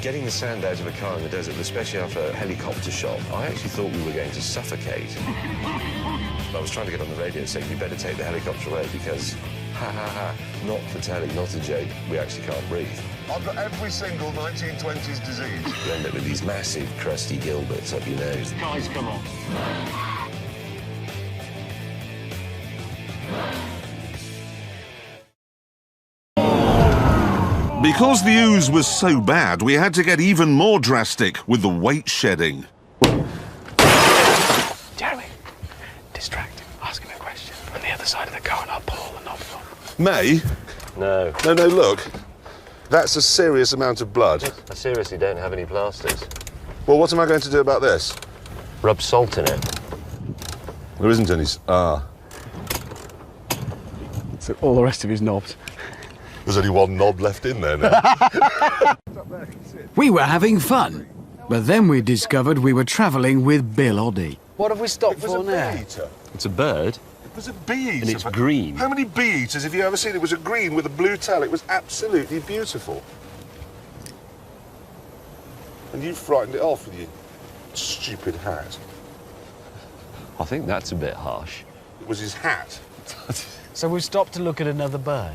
Getting the sand out of a car in the desert, especially after a helicopter shot, I actually thought we were going to suffocate. I was trying to get on the radio saying you better take the helicopter away because, ha ha ha, not for telly, not a joke, we actually can't breathe. I've got every single 1920s disease. You end up with these massive crusty gilberts up your nose. Guys, come on. Because the ooze was so bad, we had to get even more drastic with the weight shedding. Jeremy, distract him. Ask him a question from the other side of the car and I'll pull all the knobs off. May? No. No, look. That's a serious amount of blood. I seriously don't have any plasters. Well, what am I going to do about this? Rub salt in it. There isn't any... So all the rest of his knobs. There's only one knob left in there now. We were having fun, but then we discovered we were travelling with Bill Oddie. What have we stopped It was for a now? bee-eater. It's a bird. It was a bee-eater. And it's green. How many bee-eaters have you ever seen? It was a green with a blue tail. It was absolutely beautiful. And you frightened it off with your stupid hat. I think that's a bit harsh. It was his hat. So we've stopped to look at another bird.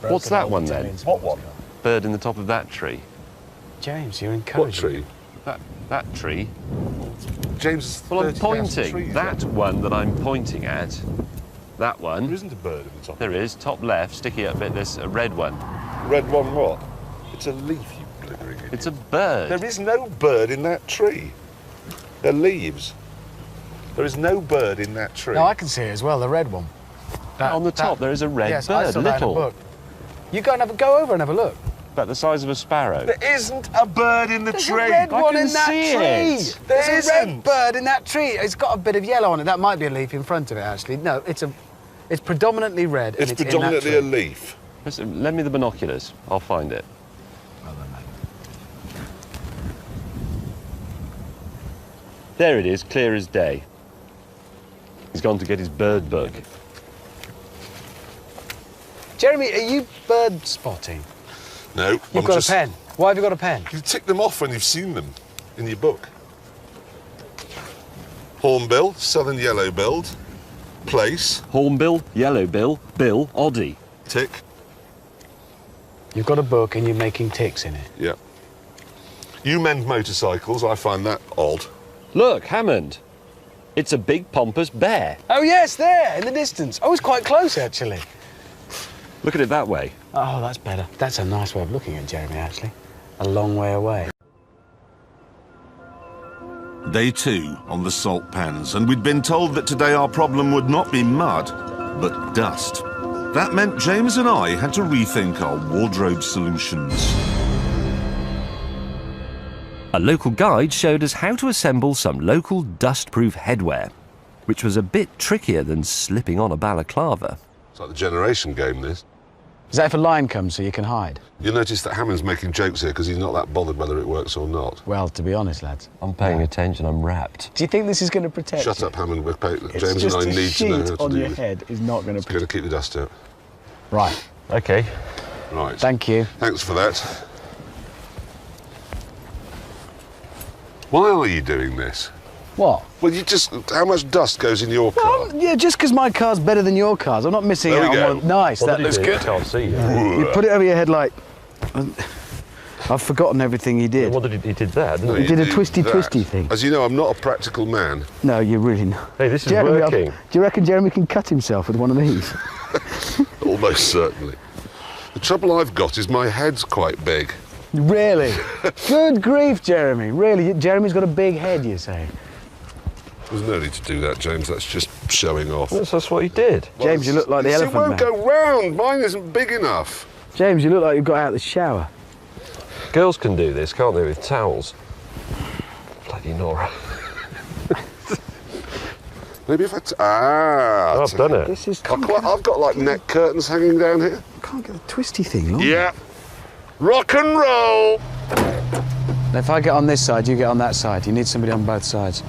What's that one then? What one? Bird in the top of that tree. James, you're What encouraging. tree? That tree. James. Well, I'm pointing. That one that I'm pointing at. That one. There isn't a bird in the top. There is. Top left, sticky up bit. There's a red one. Red one what? It's a leaf, you blithering idiot. It's a bird. There is no bird in that tree. They're leaves. There is no bird in that tree. No, I can see it as well, the red one. On the top, there is a red yes, I bird, saw that in a little. book. You go over and have a look. About the size of a sparrow. There isn't a bird in the There's tree. a red I one can in that see tree. it. There There's a red isn't. bird in that tree. It's got a bit of yellow on it. That might be a leaf in front of it, actually. No, it's predominantly red. It's and predominantly a in that tree. leaf. Listen, lend me the binoculars. I'll find it. There it is, clear as day. He's gone to get his bird book. Jeremy, are you bird spotting? No. You've got a pen. Why have you got a pen? You tick them off when you've seen them in your book. Hornbill, southern yellow-billed, place, Hornbill, yellowbill, Bill, Oddie. tick. You've got a book and you're making ticks in it. Yeah. You mend motorcycles. I find that odd. Look, Hammond. It's a big pompous bear. Oh, yes, there, in the distance. Oh, it's quite close, actually. Look at it that way. Oh, that's better. That's a nice way of looking at Jeremy, actually. A long way away. Day 2 on the salt pans, and we'd been told that today our problem would not be mud, but dust. That meant James and I had to rethink our wardrobe solutions. A local guide showed us how to assemble some local dustproof headwear, which was a bit trickier than slipping on a balaclava. It's like the generation game, this. Is that if a line comes so you can hide? You'll notice that Hammond's making jokes here because he's not that bothered whether it works or not. Well, to be honest, lads. I'm paying attention, I'm wrapped. Do you think this is going to protect Shut you? up, Hammond. It's James just and I a need to know how sheet to on do your this. head is not going to It's going to keep the dust out. Right. Okay. Right. Thank you. Thanks for that. Why are you doing this? What? Well, how much dust goes in your car? Yeah, just because my car's better than your car's. I'm not missing There out we on go. one. Nice, that looks good. I can't see you. You put it over your head like... I've forgotten everything he did. What did he did that, didn't He he? did a that. twisty thing. As you know, I'm not a practical man. No, you're really not. Hey, this is Jeremy, working. Do you reckon Jeremy can cut himself with one of these? Almost certainly. The trouble I've got is my head's quite big. Really? Good grief, Jeremy. Really? Jeremy's got a big head, you say? There's no need to do that, James. That's just showing off. That's what he did. James, you look like the elephant It won't man. go round. Mine isn't big enough. James, you look like you got out of the shower. Girls can do this, can't they, with towels? Bloody Nora. Maybe if I... I've done it. This is... I've got like neck curtains hanging down here. I can't get the twisty thing on. Yeah. Rock and roll. If I get on this side, you get on that side. You need somebody on both sides,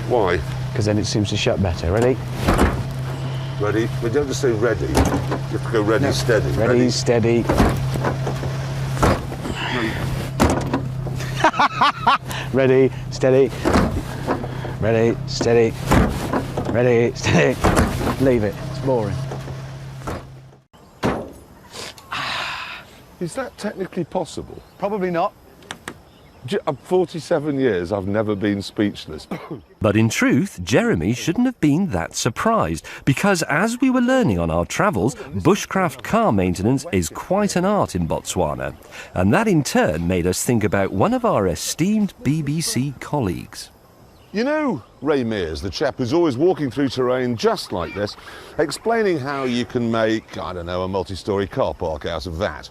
Why? because then it seems to shut better. Ready? Ready? We don't just say ready. You have to go ready, steady. Ready, steady. No, Ready, steady. Ready, steady. Ready, steady. Leave it, it's boring. Is that technically possible? Probably not. I'm 47 years, I've never been speechless. But in truth, Jeremy shouldn't have been that surprised, because as we were learning on our travels, bushcraft car maintenance is quite an art in Botswana. And that in turn made us think about one of our esteemed BBC colleagues. You know Ray Mears, the chap who's always walking through terrain just like this, explaining how you can make, I don't know, a multi-storey car park out of that.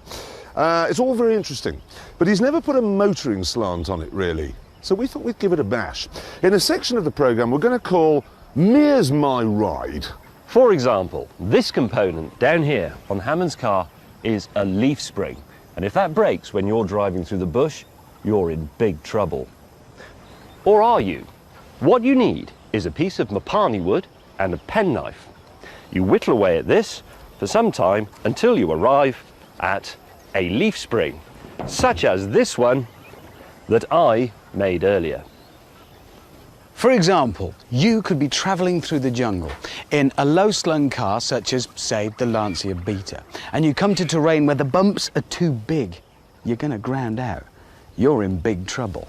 It's all very interesting, but he's never put a motoring slant on it, really. So we thought we'd give it a bash. In a section of the programme we're going to call Mears My Ride. For example, this component down here on Hammond's car is a leaf spring. And if that breaks when you're driving through the bush, you're in big trouble. Or are you? What you need is a piece of mapani wood and a penknife. You whittle away at this for some time until you arrive at a leaf spring, such as this one that I made earlier. For example, you could be travelling through the jungle in a low-slung car such as, say, the Lancia Beta, and you come to terrain where the bumps are too big. You're going to ground out. You're in big trouble.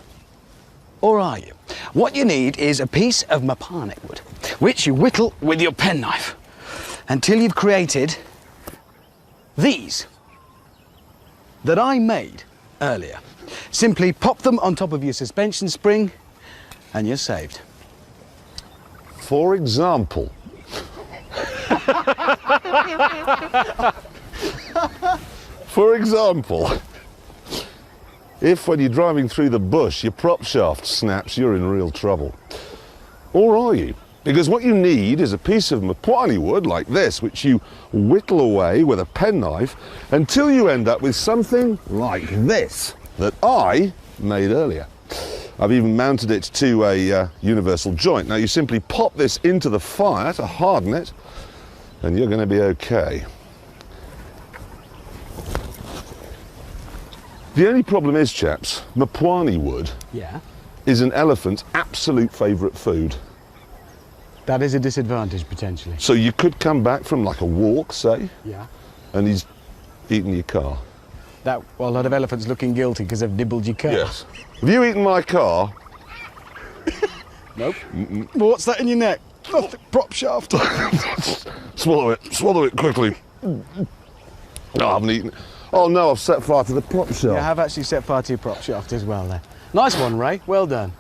Or are you? What you need is a piece of mapani wood, which you whittle with your penknife until you've created these that I made earlier. Simply pop them on top of your suspension spring and you're saved. For example. For example, if when you're driving through the bush your prop shaft snaps, you're in real trouble. Or are you? Because what you need is a piece of mapani wood like this, which you whittle away with a penknife until you end up with something like this that I made earlier. I've even mounted it to a universal joint. Now you simply pop this into the fire to harden it and you're going to be okay. The only problem is, chaps, mapani wood is an elephant's absolute favourite food. That is a disadvantage, potentially. So you could come back from like a walk, say, Yeah. and he's eaten your car. Well, a lot of elephants looking guilty because they've nibbled your car. Yes. Have you eaten my car? Nope. Well, what's that in your neck? Oh, the prop shaft. Swallow it quickly. No, I haven't eaten it. Oh no, I've set fire to the prop shaft. You have actually set fire to your prop shaft as well there. Nice one, Ray. Well done.